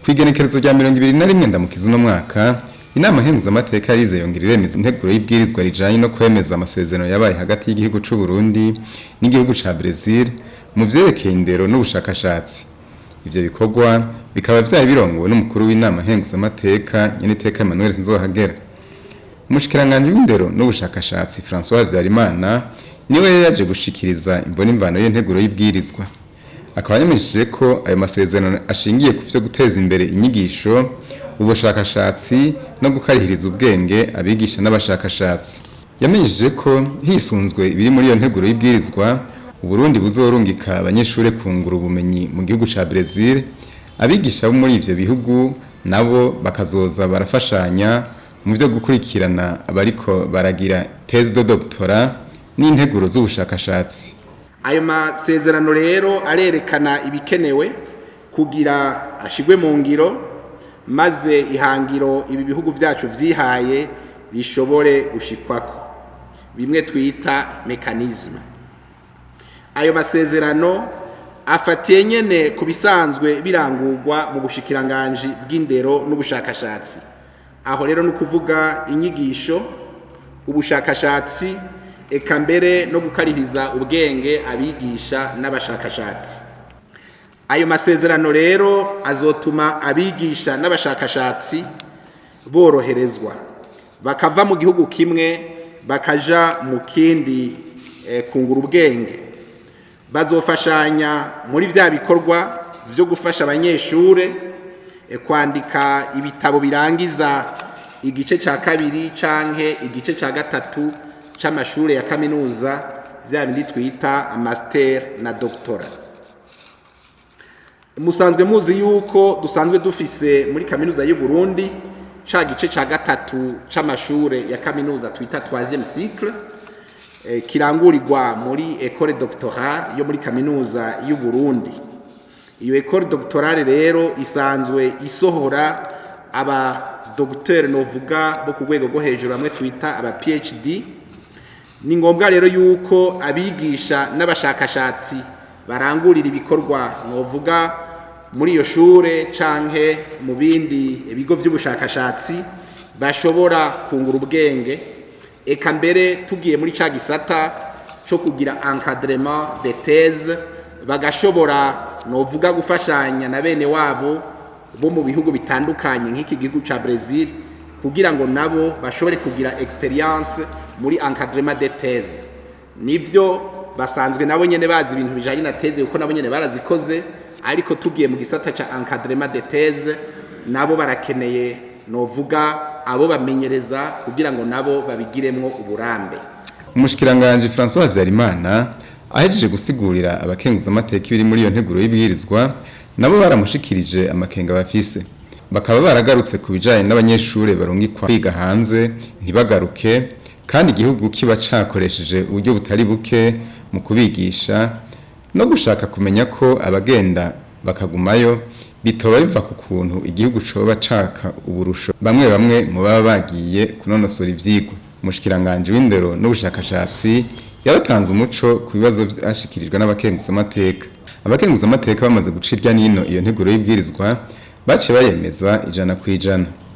Kw'igenekerezo rya 21 ndamukiza uno mwaka inama nkenguzamateka yarize yongera iremeza integuro y'ibwirizwa rijanye no kwemeza amasezerano yabaye hagati y'igihugu c'u Burundi n'igihugu ca Brazil mu vyerekeye indero n'ubushakashatsi. Ivyo bikorwa bikaba vyari birongowe n'umukuru w'inama nkenguzamateka Nyeniteka Emmanuel Sinzohagera. Umushikiranganje w'indero n'ubushakashatsi François Havyarimana niwe yaje gushikiriza imbonimvano y'integuro y'ibwirizwa. Akaba yamenyesheje ko ayo masezerano ashingiye ku vyo guteza imbere inyigisho, ubushakashatsi no gukarihiriza ubwenge abigisha n'abashakashatsi. Yamenyesheje ko hisunzwe ibiri muri iyo nteguro y'ibwirizwa, Uburundi buzorungika abanyeshure kungura ubumenyi mu gihugu ca Brazil, abigisha bo muri ivyo bihugu nabo bakazoza barafashanya mu vyo gukurikirana abariko baragira thèse de doctorat n'integuro z'ubushakashatsi. Ayo masezerano rero arerekana ibikenewe kugira ashigwe mu ngiro maze ihangiro ibi bihugu vyacu vyihaye bishobore gushikwako, bimwe twita mechanisme. Ayo masezerano afatiye nyene kubisanzwe birangurwa mu bushikiranganje bw'indero n'ubushakashatsi. Aho rero no kuvuga inyigisho, ubushakashatsi, eka mbere no gukarihiriza ubwenge abigisha n'abashakashatsi. Ayo masezerano rero azotuma abigisha n'abashakashatsi boroherezwa, bakava mu gihugu kimwe bakaja mu kindi kungura ubwenge. Bazofashanya muri vya bikorwa vyo gufasha abanyeshure kwandika ibitabo birangiza igice ca kabiri canke igice ca gatatu c'amashure ya kaminuza, vya bindi twita master na doctorat. Musanzwe muzi yuko dusanzwe dufise muri kaminuza y'u Burundi ca gice ca gatatu c'amashure ya kaminuza twita 3e cycle, kirangurirwa muri école doctorale yo muri kaminuza y'u Burundi. Iyo école doctorale rero isanzwe isohora aba docteur novuga bo ku rwego rwo hejuru bamwe twita aba PhD. Ni ngombwa rero yuko abigisha n'abashakashatsi barangurira ibikorwa novuga muri iyo shure canke mu bindi bigo vy'ubushakashatsi bashobora kungura ubwenge, eka mbere tugiye muri ca gisata co kugira encadrement de thèse bagashobora novuga gufashanya na bene wabo bo mu bihugu bitandukanye nk'iki gihugu ca Brazil kugira ngo nabo bashobore kugira experience muri encadrement de thèse. Nivyo basanzwe nabo nyene bazi ibintu bijanye na thèse kuko nabo nyene barazikoze, ariko tugiye mu gisata ca encadrement de thèse nabo barakeneye novuga abo bamenyereza kugira ngo nabo babigiremwo uburambe. Umushikiranganje François Havyarimana ahejeje gusigurira abakenguzamateka ibiri muri iyo nteguro y'ibwirizwa, nabo baramushikirije amakenga bafise. Bakaba baragarutse ku bijanye n'abanyeshure barungikwa kwiga hanze ntibagaruke, kandi igihugu kiba cakoresheje uburyo butari buke mu kubigisha no gushaka kumenya ko abagenda bakagumayo bitoba biva ku kuntu igihugu coba caka uburusho bamwe bamwe mu baba bagiye kunonosora ivyigwa. Umushikiranganje w'indero n'ubushakashatsi yaratanze umuco ku bibazo byashikirijwe n'abakenguzamateka. Abakenguzamateka bamaze guca irya nino iyo nteguro y'ibwirizwa baciye bayemeza 100%.